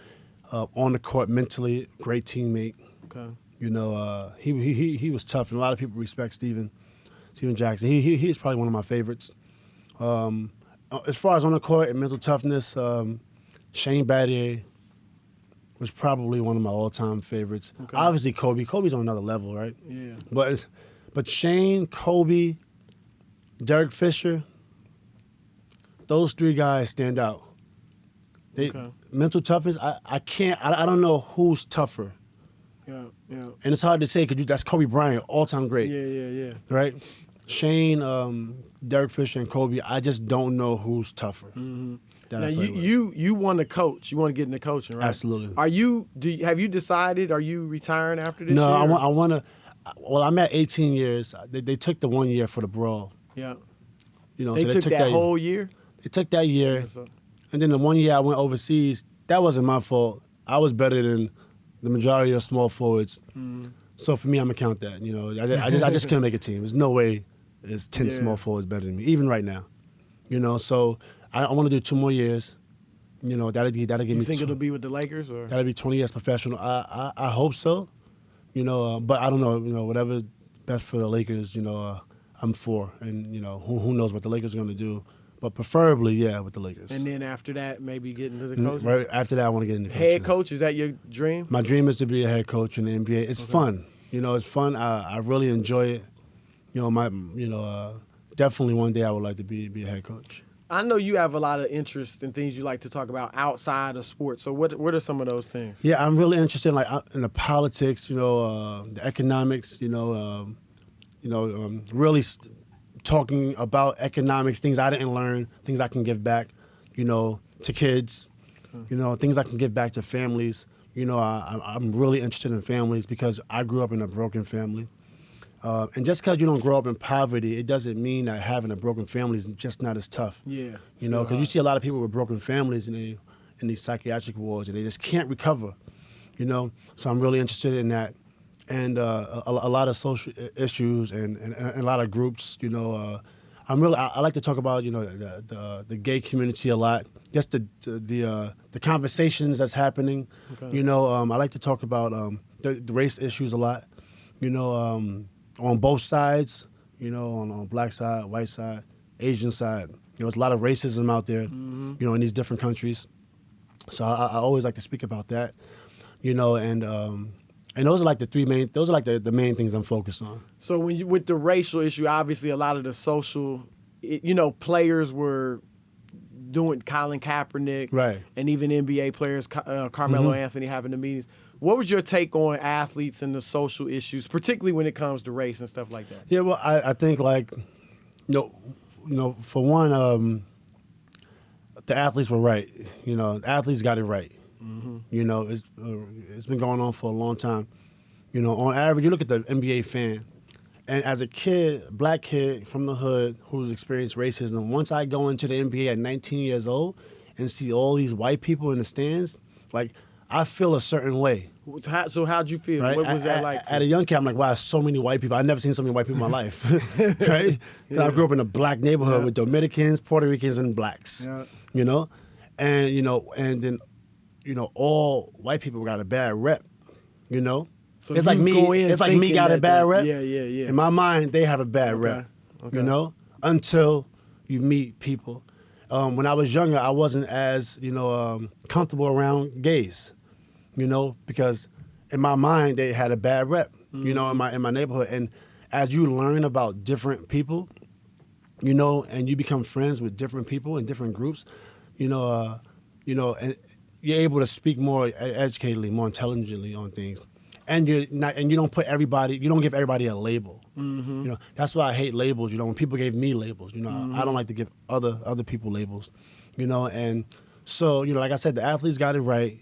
On the court, mentally, great teammate. Okay. He was tough, and a lot of people respect Steven Jackson. He's probably one of my favorites. As far as on the court and mental toughness, Shane Battier was probably one of my all-time favorites. Okay. Obviously, Kobe. Kobe's on another level, right? Yeah. But Shane, Kobe, Derek Fisher, those three guys stand out. Mental toughness, I don't know who's tougher. Yeah. And it's hard to say because that's Kobe Bryant, all-time great. Yeah. Right? Shane, Derek Fisher, and Kobe, I just don't know who's tougher. Mm-hmm. Now, you want to coach. You want to get into coaching, right? Absolutely. Have you decided, are you retiring after this year? No, I want to. Well, I'm at 18 years. They took the 1 year for the brawl. Yeah. So they took that whole year? They took that year. Yeah, and then the 1 year I went overseas, that wasn't my fault. I was better than the majority of small forwards. Mm. So for me, I'm going to count that. I just couldn't make a team. There's no way there's 10 small forwards better than me, even right now. So I want to do 2 more years. That'll give me. You think it'll be with the Lakers, or that'll be 20 years professional? I hope so. But I don't know. Whatever's best for the Lakers, I'm for. And who knows what the Lakers are going to do. But preferably, with the Lakers. And then after that, maybe get into the coaching? Right after that, I want to get into coaching. Head coach, is that your dream? My dream is to be a head coach in the NBA. It's fun. It's fun. I really enjoy it. Definitely one day I would like to be a head coach. I know you have a lot of interest in things you like to talk about outside of sports. So what are some of those things? Yeah, I'm really interested in the politics, the economics, really talking about economics, things I didn't learn, things I can give back, to kids, things I can give back to families. I'm really interested in families because I grew up in a broken family. And just because you don't grow up in poverty, it doesn't mean that having a broken family is just not as tough. Yeah. Because you see a lot of people with broken families in these psychiatric wards, and they just can't recover. So I'm really interested in that, and a lot of social issues and a lot of groups. I like to talk about the gay community a lot. Just the conversations that's happening. Okay. I like to talk about the race issues a lot. On both sides, on black side, white side, Asian side. There's a lot of racism out there, in these different countries. So I always like to speak about that, and those are like the main things I'm focused on. So with the racial issue, obviously a lot of the social, players were doing Colin Kaepernick, right, and even NBA players, Carmelo Anthony having the meetings. What was your take on athletes and the social issues, particularly when it comes to race and stuff like that? Yeah, well, I think For one, the athletes were right. The athletes got it right. Mm-hmm. It's been going on for a long time. On average, you look at the NBA fan, and as a kid, black kid from the hood who's experienced racism, once I go into the NBA at 19 years old and see all these white people in the stands, like, I feel a certain way. So how'd you feel? Right? What was that like? At a young kid, I'm like, wow, so many white people. I've never seen so many white people in my life. Right? I grew up in a black neighborhood with Dominicans, Puerto Ricans, and blacks. Yeah. And then all white people got a bad rep. So it's like me. It's like me got a bad rep. Yeah. In my mind, they have a bad rep. Okay. Until you meet people. When I was younger, I wasn't as comfortable around gays. Because in my mind they had a bad rep. In my neighborhood. And as you learn about different people, and you become friends with different people in different groups, and you're able to speak more educatedly, more intelligently on things. And you don't give everybody a label. Mm-hmm. That's why I hate labels. When people gave me labels, I don't like to give other people labels. And so like I said, the athletes got it right.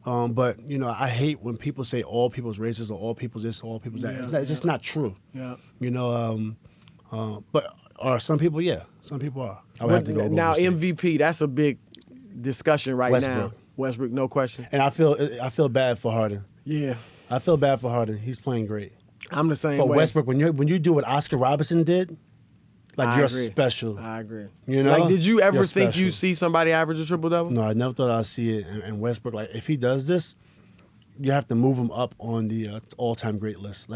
But I hate when people say all people's racist or all people's this, all people's that. It's just not true. Yeah. But are some people? Yeah, some people are. I would have to go now. MVP. That's a big discussion right now. Westbrook, no question. And I feel bad for Harden. Yeah. I feel bad for Harden. He's playing great. I'm the same way. But Westbrook, when you do what Oscar Robertson did, you're agree. Special. I agree. Did you ever think you'd see somebody average a triple-double? No, I never thought I'd see it. And Westbrook, if he does this, you have to move him up on the all-time great list.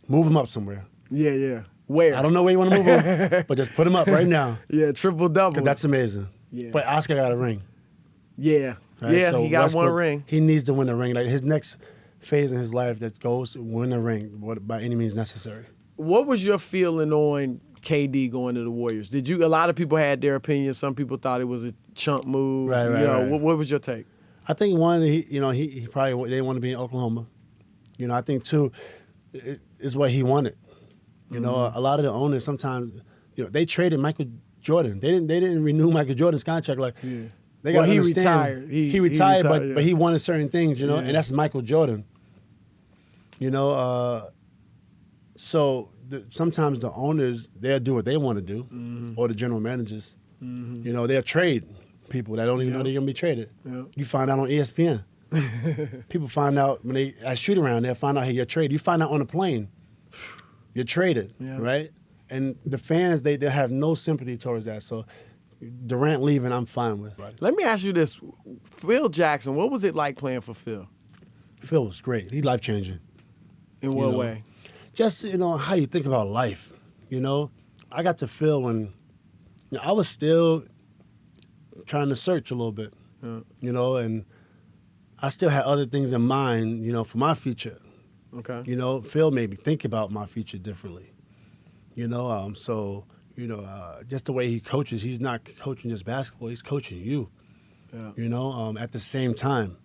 Move him up somewhere. Yeah. Where? I don't know where you want to move him, but just put him up right now. Yeah, triple-double. Because that's amazing. Yeah. But Oscar got a ring. Yeah. Right? Yeah, so he got Westbrook, one ring. He needs to win a ring. His next phase in his life that goes to win a ring by any means necessary. What was your feeling on KD going to the Warriors? A lot of people had their opinions. Some people thought it was a chump move. Right. What was your take? I think one, he probably didn't want to be in Oklahoma. I think two, is what he wanted. A lot of the owners sometimes, they traded Michael Jordan. They didn't renew Michael Jordan's contract. They got to understand. He retired, but he wanted certain things, and that's Michael Jordan. So sometimes the owners, they'll do what they want to do, or the general managers. Mm-hmm. They'll trade people that don't even know they're going to be traded. Yep. You find out on ESPN. People find out when they at shoot around, they'll find out, hey, you're traded. You find out on a plane, you're traded, right? And the fans, they have no sympathy towards that. So Durant leaving, I'm fine with. Right? Let me ask you this. Phil Jackson, what was it like playing for Phil? Phil was great. He's life-changing. In what way? Just, how you think about life. I got to Phil when I was still trying to search a little bit, and I still had other things in mind, for my future. Okay. Phil made me think about my future differently. So, just the way he coaches, he's not coaching just basketball, he's coaching you, at the same time.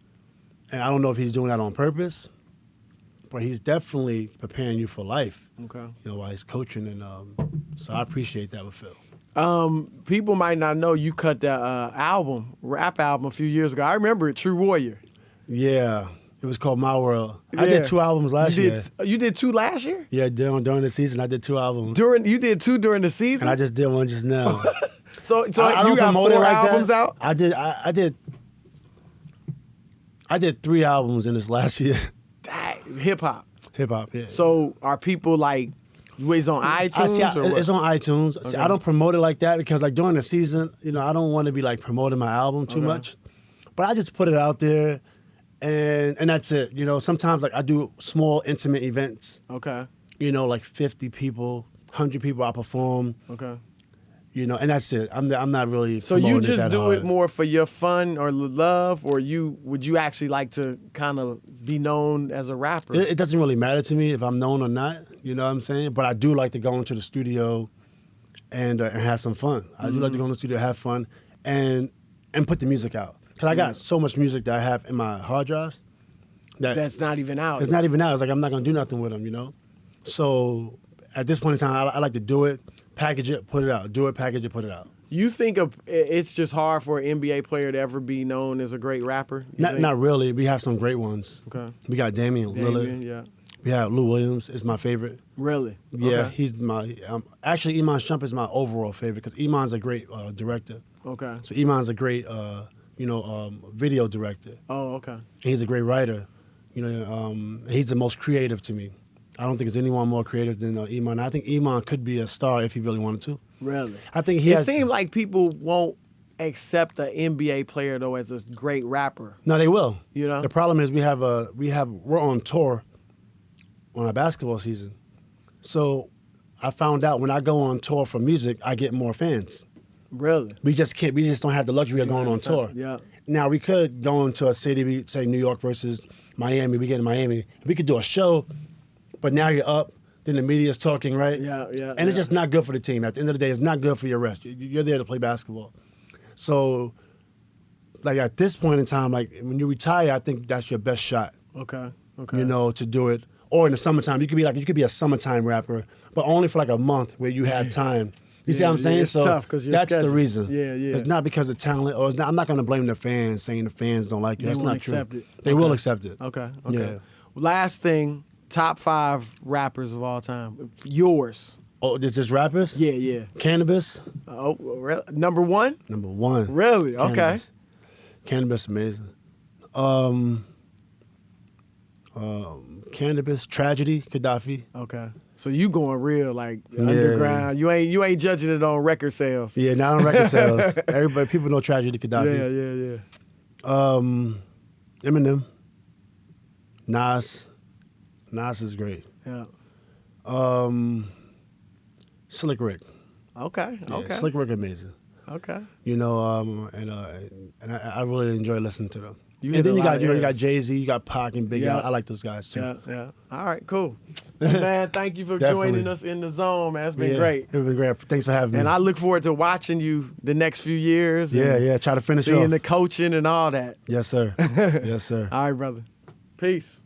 And I don't know if he's doing that on purpose, but he's definitely preparing you for life. Okay. While he's coaching, and so I appreciate that with Phil. People might not know you cut that rap album a few years ago. I remember it, True Warrior. Yeah. It was called My World. I did 2 albums last year. You did 2 last year? Yeah, during the season, I did 2 albums. You did 2 during the season? And I just did one just now. so I you got 4 albums out? I did 3 albums in this last year. Hip hop. Hip hop, yeah. So are people it's on iTunes? It's on iTunes. Okay. See, I don't promote it like that because during the season, I don't want to be promoting my album too much. But I just put it out there. And that's it. Sometimes I do small, intimate events. Okay. 50 people, 100 people I perform. Okay. And that's it. I'm not really. So you just do it more for your fun or love, or would you actually like to kind of be known as a rapper? It doesn't really matter to me if I'm known or not. You know what I'm saying? But I do like to go into the studio and have some fun. I do like to go in the studio, have fun, and put the music out. Because I got so much music that I have in my hard drives that's not even out. It's not even out. It's I'm not going to do nothing with them, So at this point in time, I like to do it, package it, put it out. Do it, package it, put it out. You think it's just hard for an NBA player to ever be known as a great rapper? Not really. We have some great ones. Okay. We got Damian Lillard. Yeah. We have Lou Williams is my favorite. Really? Yeah, Okay. he's my. Actually, Iman Shumpert is my overall favorite because Iman's a great director. Okay. So Iman's a great, video director. Oh, okay. He's a great writer. He's the most creative to me. I don't think there's anyone more creative than Iman. I think Iman could be a star if he really wanted to. Really? I think It seems like people won't accept the NBA player though as a great rapper. No, they will. You know? The problem is we're on tour on our basketball season. So I found out when I go on tour for music, I get more fans. Really? We just don't have the luxury of going on tour. Yeah. Now we could go into a city, say New York versus Miami. We get in Miami. We could do a show, but now you're up. Then the media's talking, right? Yeah. And it's just not good for the team. At the end of the day, it's not good for your rest. You're there to play basketball. So, like at this point in time, like when you retire, I think that's your best shot. Okay. To do it. Or in the summertime, you could be a summertime rapper, but only for like a month where you have time. You see what I'm saying? It's tough because that's the reason. Yeah. It's not because of talent, or I'm not going to blame the fans saying the fans don't like you. That's not true. They will accept it. Okay. Yeah. Last thing, top 5 rappers of all time. Yours. Oh, it's just rappers? Yeah. Cannabis? Oh, really? Number 1? Number 1. Really? Okay. Cannabis amazing. Cannabis, Tragedy, Gaddafi. Okay. So you going real like underground. You ain't judging it on record sales. Yeah, not on record sales. People know Tragedy, Gaddafi. Yeah. Eminem. Nas. Nas is great. Yeah. Slick Rick. Okay. Yeah, Slick Rick amazing. Okay. And I really enjoy listening to them. You And then you got Jay-Z, you got Pac and Big. Yeah. I like those guys too. Yeah. All right, cool. Man, thank you for joining us in the zone, man. It's been great. It's been great. Thanks for having me. And I look forward to watching you the next few years. Yeah. Try to finish seeing off. the coaching and all that. Yes, sir. Yes, sir. All right, brother. Peace.